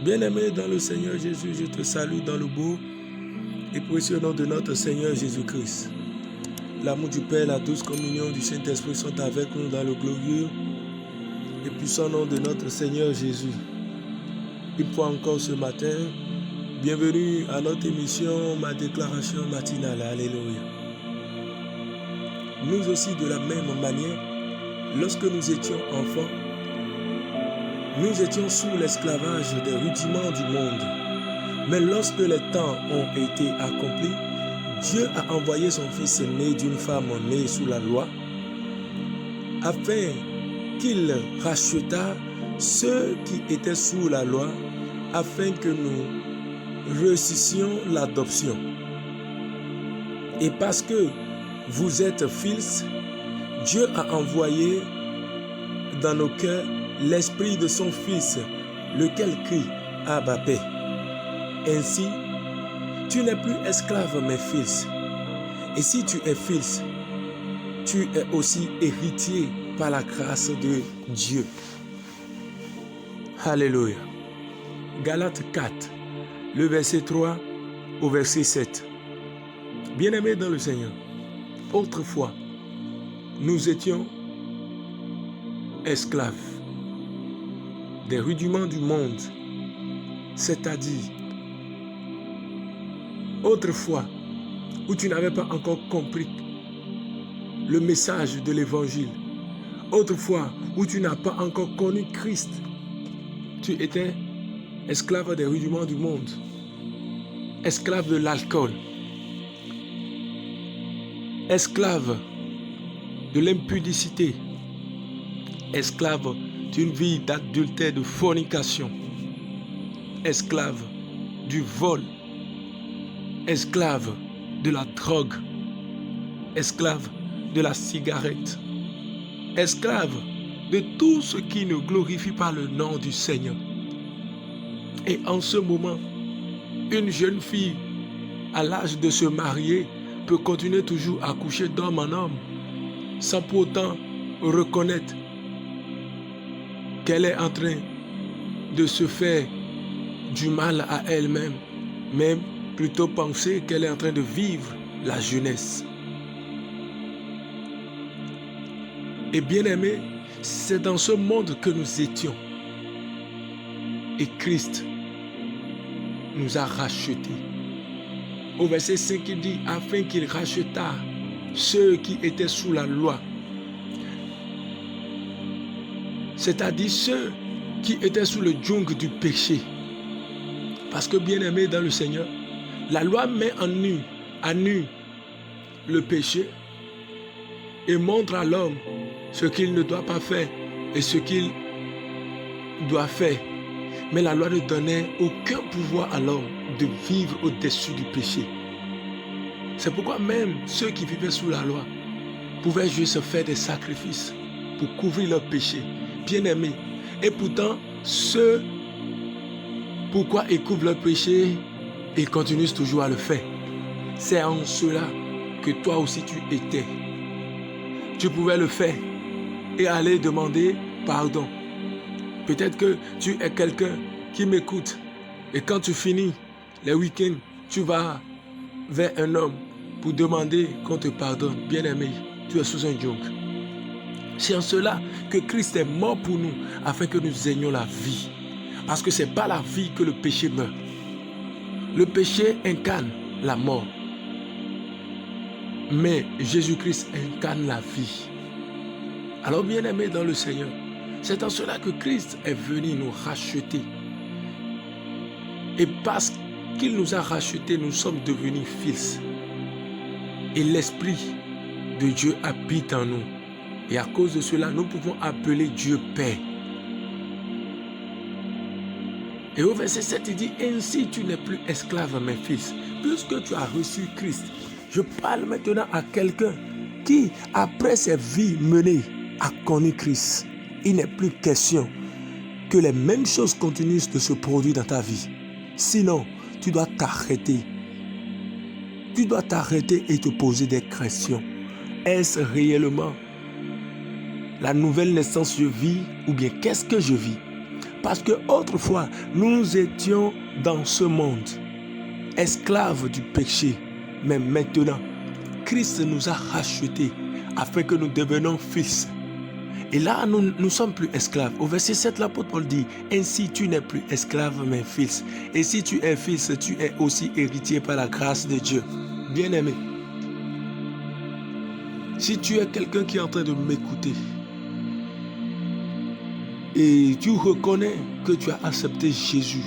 Bien-aimé dans le Seigneur Jésus, je te salue dans le beau et précieux nom de notre Seigneur Jésus-Christ. L'amour du Père, la douce communion du Saint-Esprit sont avec nous dans le glorieux et puissant nom de notre Seigneur Jésus. Une fois encore ce matin, bienvenue à notre émission, ma déclaration matinale. Alléluia. Nous aussi, de la même manière, lorsque nous étions enfants, nous étions sous l'esclavage des rudiments du monde. Mais lorsque les temps ont été accomplis, Dieu a envoyé son Fils né d'une femme née sous la loi, afin qu'il rachetât ceux qui étaient sous la loi, afin que nous réussissions l'adoption. Et parce que vous êtes fils, Dieu a envoyé dans nos cœurs l'esprit de son Fils, lequel crie Abba Père. Ainsi, tu n'es plus esclave mais fils. Et si tu es fils, tu es aussi héritier par la grâce de Dieu. Alléluia. Galates 4, le verset 3 au verset 7. Bien-aimés dans le Seigneur, autrefois, nous étions esclaves des rudiments du monde, c'est-à-dire autrefois où tu n'avais pas encore compris le message de l'évangile, autrefois où tu n'as pas encore connu Christ, tu étais esclave des rudiments du monde, esclave de l'alcool, esclave de l'impudicité, esclave d'une vie d'adultère, de fornication, esclave du vol, esclave de la drogue, esclave de la cigarette, esclave de tout ce qui ne glorifie pas le nom du Seigneur. Et en ce moment, une jeune fille à l'âge de se marier peut continuer toujours à coucher d'homme en homme sans pour autant reconnaître qu'elle est en train de se faire du mal à elle-même, même plutôt penser qu'elle est en train de vivre la jeunesse. Et bien aimé, c'est dans ce monde que nous étions. Et Christ nous a rachetés. Au verset 5, il dit, afin qu'il rachetât ceux qui étaient sous la loi, c'est-à-dire ceux qui étaient sous le joug du péché. Parce que bien aimé dans le Seigneur, la loi met à nu le péché et montre à l'homme ce qu'il ne doit pas faire et ce qu'il doit faire. Mais la loi ne donnait aucun pouvoir à l'homme de vivre au-dessus du péché. C'est pourquoi même ceux qui vivaient sous la loi pouvaient juste faire des sacrifices pour couvrir leurs péchés. Bien-aimés, et pourtant, ceux pourquoi ils couvrent leur péché, ils continuent toujours à le faire. C'est en cela que toi aussi tu étais. Tu pouvais le faire et aller demander pardon. Peut-être que tu es quelqu'un qui m'écoute et quand tu finis les week-ends, tu vas vers un homme pour demander qu'on te pardonne. Bien-aimé, tu es sous un joug. C'est en cela que Christ est mort pour nous, afin que nous ayons la vie. Parce que ce n'est pas la vie que le péché meurt. Le péché incarne la mort. Mais Jésus-Christ incarne la vie. Alors bien-aimés dans le Seigneur, c'est en cela que Christ est venu nous racheter. Et parce qu'il nous a rachetés, nous sommes devenus fils. Et l'Esprit de Dieu habite en nous. Et à cause de cela, nous pouvons appeler Dieu Père. Et au verset 7, il dit, ainsi tu n'es plus esclave, mais fils. Puisque tu as reçu Christ, je parle maintenant à quelqu'un qui, après ses vies menées, a connu Christ. Il n'est plus question que les mêmes choses continuent de se produire dans ta vie. Sinon, tu dois t'arrêter. Tu dois t'arrêter et te poser des questions. Est-ce réellement la nouvelle naissance je vis ou bien qu'est-ce que je vis? Parce que autrefois, nous étions dans ce monde, esclaves du péché. Mais maintenant, Christ nous a rachetés afin que nous devenions fils. Et là, nous ne sommes plus esclaves. Au verset 7, l'apôtre Paul dit, « Ainsi tu n'es plus esclave, mais fils. Et si tu es fils, tu es aussi héritier par la grâce de Dieu. » Bien-aimé, si tu es quelqu'un qui est en train de m'écouter et tu reconnais que tu as accepté Jésus,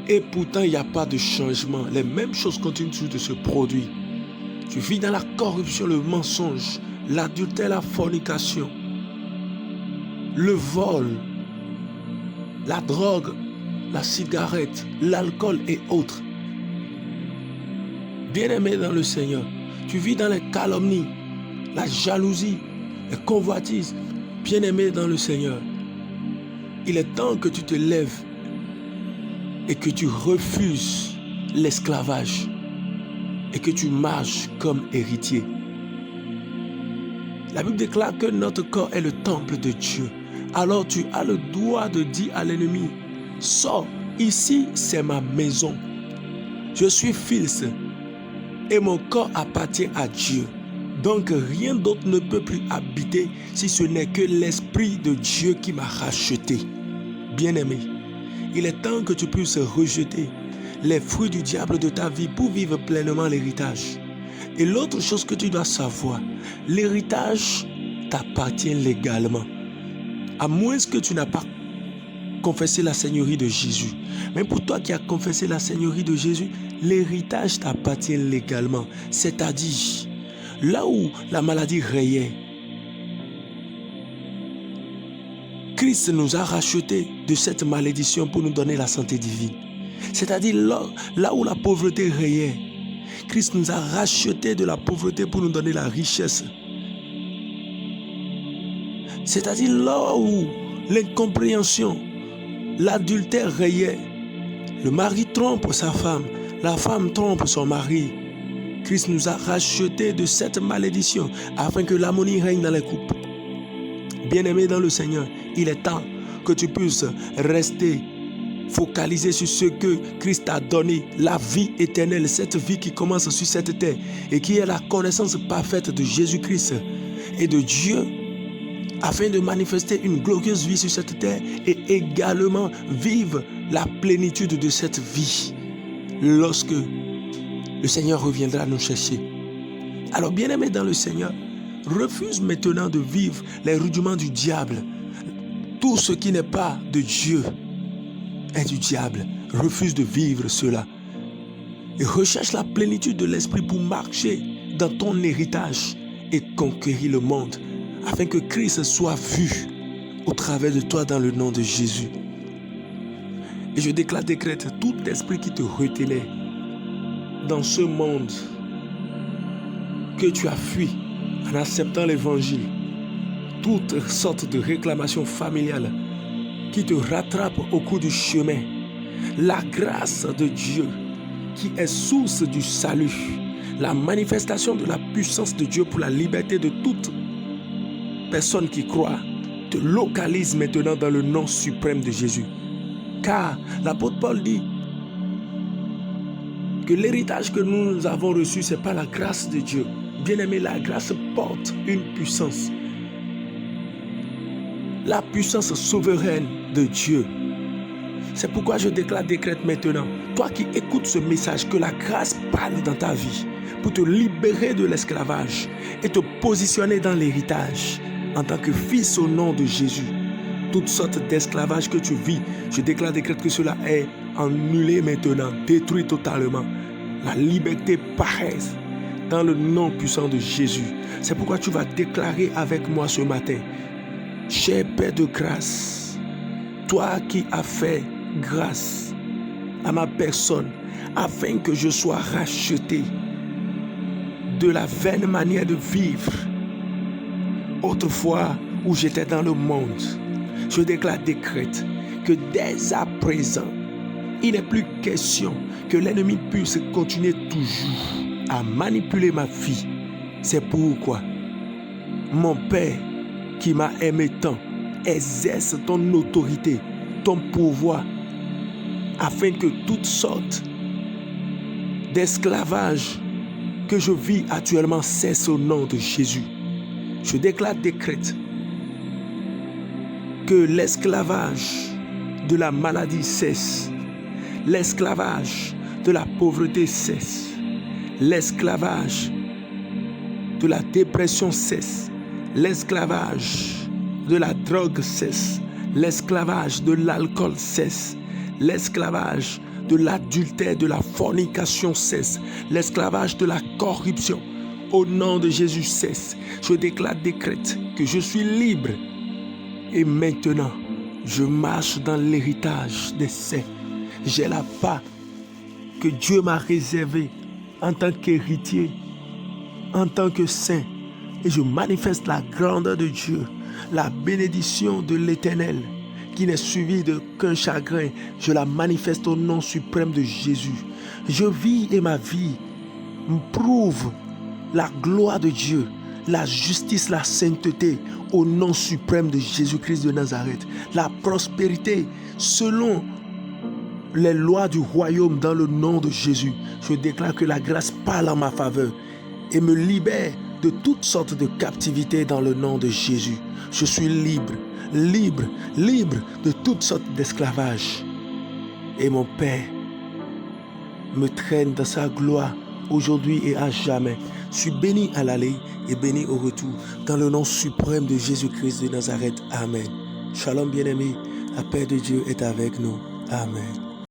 et pourtant il n'y a pas de changement, les mêmes choses continuent de se produire. Tu vis dans la corruption, le mensonge, l'adultère, la fornication, le vol, la drogue, la cigarette, l'alcool et autres. Bien-aimé dans le Seigneur, tu vis dans les calomnies, la jalousie, les convoitises. Bien-aimé dans le Seigneur, il est temps que tu te lèves et que tu refuses l'esclavage et que tu marches comme héritier. La Bible déclare que notre corps est le temple de Dieu. Alors tu as le droit de dire à l'ennemi, sors, ici c'est ma maison. Je suis fils et mon corps appartient à Dieu. Donc rien d'autre ne peut plus habiter si ce n'est que l'Esprit de Dieu qui m'a racheté. Bien-aimé, il est temps que tu puisses rejeter les fruits du diable de ta vie pour vivre pleinement l'héritage. Et l'autre chose que tu dois savoir, l'héritage t'appartient légalement. À moins que tu n'as pas confessé la seigneurie de Jésus. Mais pour toi qui as confessé la seigneurie de Jésus, l'héritage t'appartient légalement. C'est-à-dire, là où la maladie rayait, Christ nous a rachetés de cette malédiction pour nous donner la santé divine. C'est-à-dire là où la pauvreté rayait, Christ nous a rachetés de la pauvreté pour nous donner la richesse. C'est-à-dire là où l'incompréhension, l'adultère rayait, le mari trompe sa femme, la femme trompe son mari. Christ nous a rachetés de cette malédiction afin que l'harmonie règne dans les couples. Bien-aimé dans le Seigneur, il est temps que tu puisses rester focalisé sur ce que Christ a donné, la vie éternelle, cette vie qui commence sur cette terre et qui est la connaissance parfaite de Jésus-Christ et de Dieu, afin de manifester une glorieuse vie sur cette terre et également vivre la plénitude de cette vie lorsque le Seigneur reviendra nous chercher. Alors bien-aimé dans le Seigneur, refuse maintenant de vivre les rudiments du diable. Tout ce qui n'est pas de Dieu est du diable. Refuse de vivre cela. Et recherche la plénitude de l'esprit pour marcher dans ton héritage et conquérir le monde, afin que Christ soit vu au travers de toi dans le nom de Jésus. Et je décrète tout esprit qui te retenait dans ce monde que tu as fui en acceptant l'évangile, toutes sortes de réclamations familiales qui te rattrapent au cours du chemin, la grâce de Dieu qui est source du salut, la manifestation de la puissance de Dieu pour la liberté de toute personne qui croit, te localise maintenant dans le nom suprême de Jésus. Car l'apôtre Paul dit que l'héritage que nous avons reçu, ce n'est pas la grâce de Dieu. Bien-aimé, la grâce porte une puissance. La puissance souveraine de Dieu. C'est pourquoi je décrète maintenant, toi qui écoutes ce message, que la grâce parle dans ta vie pour te libérer de l'esclavage et te positionner dans l'héritage en tant que fils au nom de Jésus. Toutes sortes d'esclavage que tu vis, je décrète que cela est annulé maintenant, détruit totalement. La liberté paraisse dans le nom puissant de Jésus. C'est pourquoi tu vas déclarer avec moi ce matin: cher Père de grâce, toi qui as fait grâce à ma personne afin que je sois racheté de la vaine manière de vivre autrefois où j'étais dans le monde. Je décrète que dès à présent, il n'est plus question que l'ennemi puisse continuer toujours à manipuler ma vie. C'est pourquoi mon Père qui m'a aimé tant exerce ton autorité, ton pouvoir, afin que toutes sortes d'esclavage que je vis actuellement cesse au nom de Jésus. Je décrète que l'esclavage de la maladie cesse, l'esclavage de la pauvreté cesse, l'esclavage de la dépression cesse, l'esclavage de la drogue cesse, l'esclavage de l'alcool cesse, l'esclavage de l'adultère, de la fornication cesse, l'esclavage de la corruption, au nom de Jésus cesse. Je décrète que je suis libre et maintenant je marche dans l'héritage des saints. J'ai la part que Dieu m'a réservée en tant qu'héritier, en tant que saint, et je manifeste la grandeur de Dieu, la bénédiction de l'Éternel qui n'est suivie d'aucun chagrin. Je la manifeste au nom suprême de Jésus. Je vis et ma vie me prouve la gloire de Dieu, la justice, la sainteté au nom suprême de Jésus-Christ de Nazareth, la prospérité selon les lois du royaume dans le nom de Jésus. Je déclare que la grâce parle en ma faveur et me libère de toutes sortes de captivités dans le nom de Jésus. Je suis libre, libre, libre de toutes sortes d'esclavage. Et mon Père me traîne dans sa gloire aujourd'hui et à jamais. Je suis béni à l'aller et béni au retour. Dans le nom suprême de Jésus-Christ de Nazareth. Amen. Shalom bien-aimés. La paix de Dieu est avec nous. Amen.